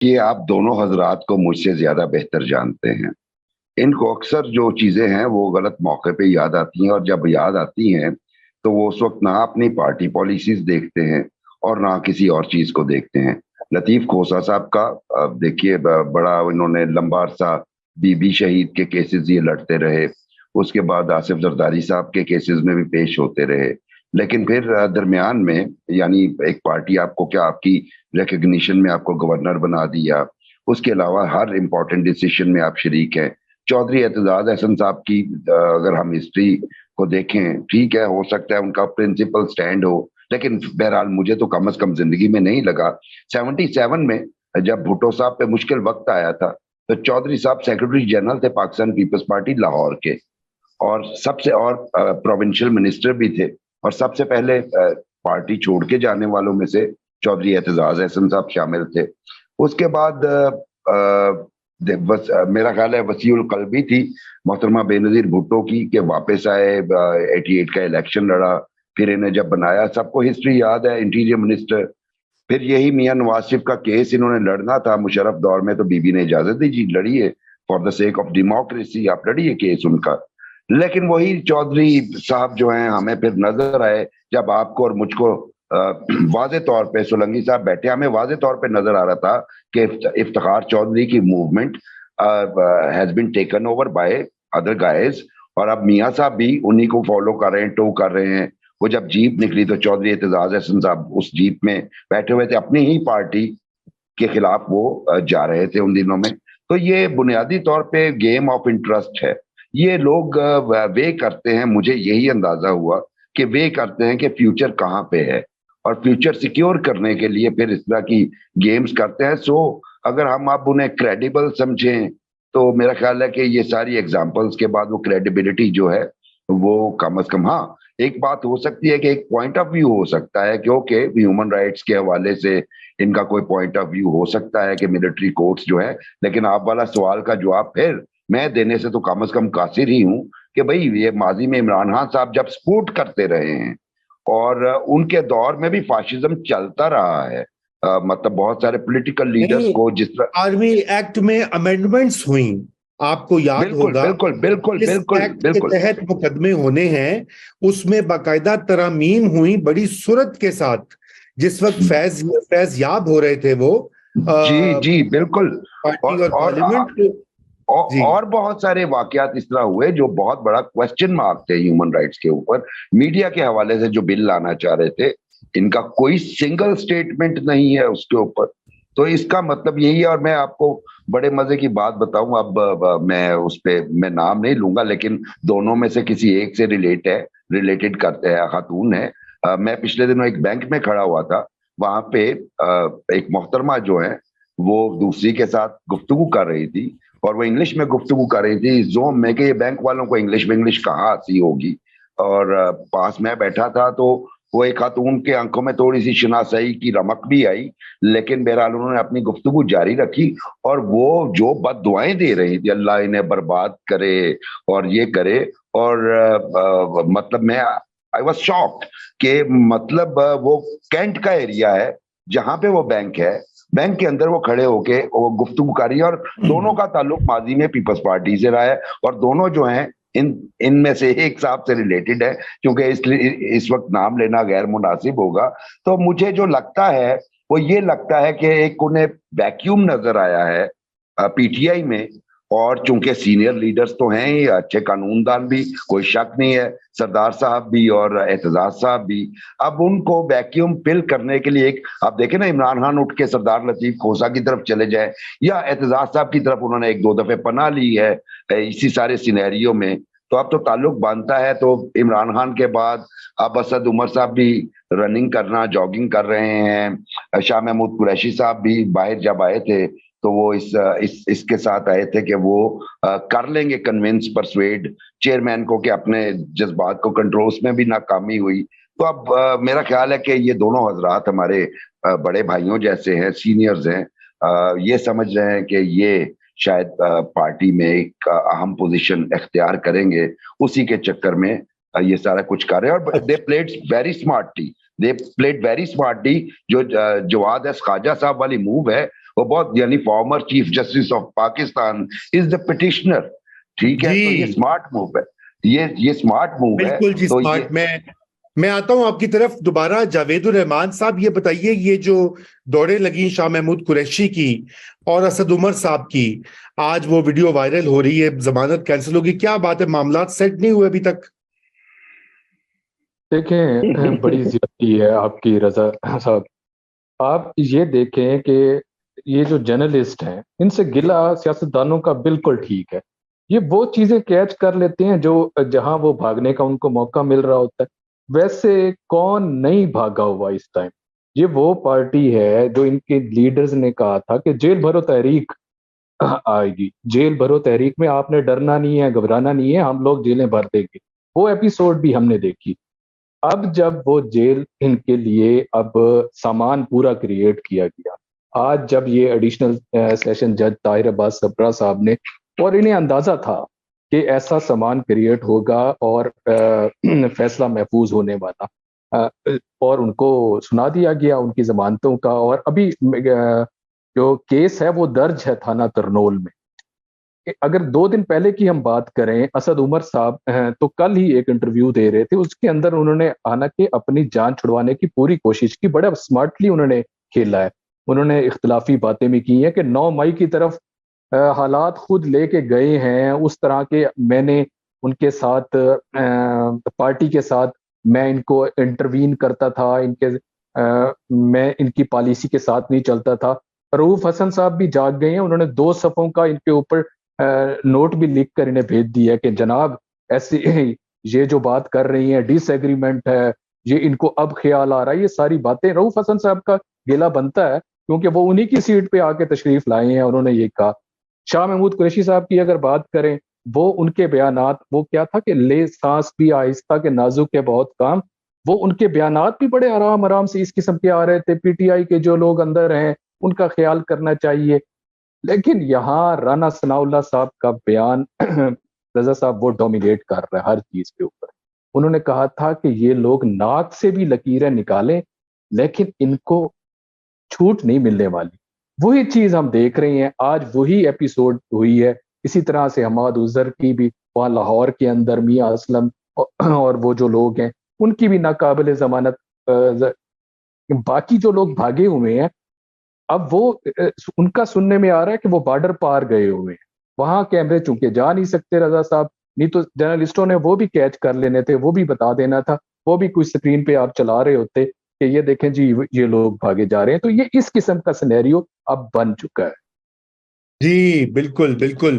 یہ آپ دونوں حضرات کو مجھ سے زیادہ بہتر جانتے ہیں. ان کو اکثر جو چیزیں ہیں وہ غلط موقع پہ یاد آتی ہیں، اور جب یاد آتی ہیں تو وہ اس وقت نہ اپنی پارٹی پالیسیز دیکھتے ہیں اور نہ کسی اور چیز کو دیکھتے ہیں. لطیف کھوسا صاحب کا دیکھیے، بڑا انہوں نے لمبا عرصہ بی بی شہید کے کیسز یہ لڑتے رہے. اس کے بعد آصف زرداری صاحب کے کیسز میں بھی پیش ہوتے رہے. لیکن پھر درمیان میں، یعنی ایک پارٹی آپ کو کیا آپ کی ریکگنیشن میں آپ کو گورنر بنا دیا، اس کے علاوہ ہر امپورٹنٹ ڈیسیشن میں آپ شریک ہیں. چودھری اعتزاز احسن صاحب کی اگر ہم ہسٹری کو دیکھیں، ٹھیک ہے، ہو سکتا ہے ان کا پرنسپل سٹینڈ ہو، لیکن بہرحال مجھے تو کم از کم زندگی میں نہیں لگا. 77 میں جب بھٹو صاحب پہ مشکل وقت آیا تھا تو چودھری صاحب سیکرٹری جنرل تھے پاکستان پیپلز پارٹی لاہور کے، اور سب سے اور پروونشل منسٹر بھی تھے، اور سب سے پہلے پارٹی چھوڑ کے جانے والوں میں سے چودھری اعتزاز احسن صاحب شامل تھے. اس کے بعد میرا خیال ہے وسیع القلبی تھی محترمہ بے نظیر بھٹو کی کہ واپس آئے، 88 کا الیکشن لڑا، پھر انہیں جب بنایا، سب کو ہسٹری یاد ہے، انٹیریئر منسٹر. پھر یہی میاں نواز شریف کا کیس انہوں نے لڑنا تھا مشرف دور میں، تو بی بی نے اجازت دی، جی لڑیے، for the sake of democracy آپ لڑیے کیس ان کا. لیکن وہی چودھری صاحب جو ہیں ہمیں پھر نظر آئے جب آپ کو اور مجھ کو واضح طور پہ، سولنگی صاحب بیٹھے، ہمیں واضح طور پہ نظر آ رہا تھا کہ افتخار چودھری کی movement has been taken over by other guys, اور اب میاں صاحب بھی انہی کو فالو کر رہے ہیں، ٹو کر رہے ہیں. وہ جب جیپ نکلی تو چودھری اعتزاز احسن صاحب اس جیپ میں بیٹھے ہوئے تھے، اپنی ہی پارٹی کے خلاف وہ جا رہے تھے ان دنوں میں. تو یہ بنیادی طور پہ گیم آف انٹرسٹ ہے. یہ لوگ وے کرتے ہیں، مجھے یہی اندازہ ہوا کہ وے کرتے ہیں کہ فیوچر کہاں پہ ہے، اور فیوچر سیکیور کرنے کے لیے پھر اس طرح کی گیمز کرتے ہیں. سو اگر ہم اب انہیں کریڈیبل سمجھیں تو میرا خیال ہے کہ یہ ساری ایگزامپلز کے بعد وہ کریڈیبلٹی جو ہے وہ کم از کم، ہاں ایک بات ہو سکتی ہے کہ ایک پوائنٹ آف ویو ہو سکتا ہے، کیونکہ ہیومن رائٹس کے حوالے سے ان کا کوئی پوائنٹ آف ویو ہو سکتا ہے کہ ملٹری کورٹس جو ہے. لیکن آپ والا سوال کا جواب پھر میں دینے سے تو کم از کم قاصر ہی ہوں کہ بھئی یہ ماضی میں عمران خان صاحب جب سپورٹ کرتے رہے ہیں، اور ان کے دور میں بھی فاشزم چلتا رہا ہے، مطلب بہت سارے پولیٹیکل لیڈرز نہیں، کو جس طرح آرمی ایکٹ میں امینڈمنٹس ہوئیں، آپ کو یاد بالکل ہوگا بالکل بالکل اس بالکل ایکٹ کے بالکل تحت مقدمے ہونے ہیں، اس میں باقاعدہ ترامیم ہوئی بڑی سرعت کے ساتھ. جس وقت فیض یاب ہو رہے تھے وہ جی جی بالکل. پارٹی اور اور پارلیمنٹ جی اور بہت سارے واقعات اس طرح ہوئے جو بہت بڑا کوسچن مارک تھے ہیومن رائٹس کے اوپر. میڈیا کے حوالے سے جو بل لانا چاہ رہے تھے، ان کا کوئی سنگل سٹیٹمنٹ نہیں ہے اس کے اوپر. تو اس کا مطلب یہی ہے. اور میں آپ کو بڑے مزے کی بات بتاؤں، اب میں اس پہ میں نام نہیں لوں گا، لیکن دونوں میں سے کسی ایک سے ریلیٹڈ کرتے ہیں، خاتون ہے. میں پچھلے دنوں ایک بینک میں کھڑا ہوا تھا، وہاں پہ ایک محترمہ جو ہے وہ دوسری کے ساتھ گفتگو کر رہی تھی، اور وہ انگلش میں گفتگو کر رہی تھی زوم میں کہ یہ بینک والوں کو انگلش کہاں آتی ہوگی. اور پاس میں بیٹھا تھا تو وہ ایک خاتون کے آنکھوں میں تھوڑی سی شناسائی کی رمق بھی آئی، لیکن بہرحال انہوں نے اپنی گفتگو جاری رکھی. اور وہ جو بد دعائیں دے رہی تھی، اللہ انہیں برباد کرے اور یہ کرے. اور مطلب میں آئی واز شاکڈ کہ مطلب وہ کینٹ کا ایریا ہے جہاں پہ وہ بینک ہے، بینک کے اندر وہ کھڑے ہو کے وہ گفتگو کر رہی ہے. اور دونوں کا تعلق ماضی میں پیپلز پارٹی سے رہا ہے، اور دونوں جو ہیں ان میں سے ایک صاحب سے ریلیٹڈ ہے، کیونکہ اس وقت نام لینا غیر مناسب ہوگا. تو مجھے جو لگتا ہے وہ یہ لگتا ہے کہ ایک انہیں ویکیوم نظر آیا ہے پی ٹی آئی میں. اور چونکہ سینئر لیڈرز تو ہیں ہی، اچھے قانون دان بھی، کوئی شک نہیں ہے، سردار صاحب بھی اور اعتزاز صاحب بھی. اب ان کو ویکیوم فل کرنے کے لیے آپ دیکھیں نا، عمران خان اٹھ کے سردار لطیف کھوسا کی طرف چلے جائے، یا اعتزاز صاحب کی طرف انہوں نے ایک دو دفعے پناہ لی ہے اسی سارے سینیریو میں. تو اب تو تعلق بانتا ہے. تو عمران خان کے بعد اب اسد عمر صاحب بھی رننگ کرنا، جاگنگ کر رہے ہیں. شاہ محمود قریشی صاحب بھی باہر جب آئے تھے تو وہ اس کے ساتھ آئے تھے کہ وہ کر لیں گے کنونس پرسویڈ چیئرمین کو کہ اپنے جذبات کو کنٹرول، اس میں بھی ناکامی ہوئی. تو اب میرا خیال ہے کہ یہ دونوں حضرات ہمارے بڑے بھائیوں جیسے ہیں، سینئرز ہیں، یہ سمجھ رہے ہیں کہ یہ شاید پارٹی میں ایک اہم پوزیشن اختیار کریں گے، اسی کے چکر میں یہ سارا کچھ کر رہے ہیں. اور دے پلیڈ ویری سمارٹلی جو جواد ایس خواجہ صاحب والی موو ہے وہ بہت یعنی farmer chief justice of Pakistan is the petitioner. ٹھیک ہے, تو یہ اسمارٹ موو ہے, یہ اسمارٹ موو ہے. بالکل جی تو اسمارٹ. میں آتا ہوں آپ کی طرف دوبارہ. جاوید الرحمان صاحب یہ بتائیے, یہ جو دوڑیں لگی شاہ محمود قریشی کی اور اسد عمر صاحب کی, آج وہ ویڈیو وائرل ہو رہی ہے, ضمانت کینسل ہوگی, کیا بات ہے, معاملات سیٹ نہیں ہوئے ابھی تک؟ دیکھیں بڑی زیادتی ہے آپ کی رضا صاحب. آپ یہ دیکھیں کہ یہ جو جرنلسٹ ہیں ان سے گلہ سیاستدانوں کا بالکل ٹھیک ہے, یہ وہ چیزیں کیچ کر لیتے ہیں جو جہاں وہ بھاگنے کا ان کو موقع مل رہا ہوتا ہے. ویسے کون نہیں بھاگا ہوا اس ٹائم؟ یہ وہ پارٹی ہے جو ان کے لیڈرز نے کہا تھا کہ جیل بھرو تحریک آئے گی, جیل بھرو تحریک میں آپ نے ڈرنا نہیں ہے, گھبرانا نہیں ہے, ہم لوگ جیلیں بھر دیں گے. وہ ایپیسوڈ بھی ہم نے دیکھی. اب جب وہ جیل ان کے لیے اب سامان پورا کریٹ کیا گیا, آج جب یہ ایڈیشنل سیشن جج طاہر عباس صبرا صاحب نے, اور انہیں اندازہ تھا کہ ایسا سامان کریٹ ہوگا اور فیصلہ محفوظ ہونے والا, اور ان کو سنا دیا گیا ان کی ضمانتوں کا. اور ابھی جو کیس ہے وہ درج ہے تھانہ ترنول میں. اگر 2 دن پہلے کی ہم بات کریں, اسد عمر صاحب تو کل ہی ایک انٹرویو دے رہے تھے, اس کے اندر انہوں نے حالانکہ اپنی جان چھڑوانے کی پوری کوشش کی, بڑا اسمارٹلی انہوں نے کھیلا ہے. انہوں نے اختلافی باتیں بھی کی ہیں کہ 9 مئی کی طرف حالات خود لے کے گئے ہیں, اس طرح کے میں نے ان کے ساتھ پارٹی کے ساتھ میں ان کو انٹروین کرتا تھا, میں ان کی پالیسی کے ساتھ نہیں چلتا تھا. رؤوف حسن صاحب بھی جاگ گئے ہیں, انہوں نے 2 صفوں کا ان کے اوپر نوٹ بھی لکھ کر انہیں بھیج دیا کہ جناب ایسی یہ جو بات کر رہی ہیں ڈس ایگریمنٹ ہے, یہ ان کو اب خیال آ رہا ہے. یہ ساری باتیں رؤوف حسن صاحب کا گلہ بنتا ہے کیونکہ وہ انہی کی سیٹ پہ آ کے تشریف لائے ہیں. انہوں نے یہ کہا. شاہ محمود قریشی صاحب کی اگر بات کریں, وہ ان کے بیانات, وہ کیا تھا کہ لے سانس بھی آہستہ کے نازک ہے بہت کام, وہ ان کے بیانات بھی بڑے آرام سے اس قسم کے آ رہے تھے. پی ٹی آئی کے جو لوگ اندر ہیں ان کا خیال کرنا چاہیے. لیکن یہاں رانا ثناء اللہ صاحب کا بیان رضا صاحب وہ ڈومینیٹ کر رہا ہے ہر چیز کے اوپر. انہوں نے کہا تھا کہ یہ لوگ ناک سے بھی لکیریں نکالیں لیکن ان کو چھوٹ نہیں ملنے والی. وہی چیز ہم دیکھ رہے ہیں آج, وہی ایپیسوڈ ہوئی ہے. اسی طرح سے حماد عذر کی بھی وہاں لاہور کے اندر میاں اسلم اور وہ جو لوگ ہیں ان کی بھی ناقابل ضمانت. باقی جو لوگ بھاگے ہوئے ہیں اب وہ ان کا سننے میں آ رہا ہے کہ وہ بارڈر پار گئے ہوئے ہیں. وہاں کیمرے چونکہ جا نہیں سکتے رضا صاحب, نہیں تو جرنلسٹوں نے وہ بھی کیچ کر لینے تھے, وہ بھی بتا دینا تھا, وہ بھی کچھ سکرین پہ آپ چلا رہے ہوتے کہ یہ دیکھیں جی یہ لوگ بھاگے جا رہے ہیں. تو یہ اس قسم کا سینیریو اب بن چکا ہے. جی بالکل بالکل.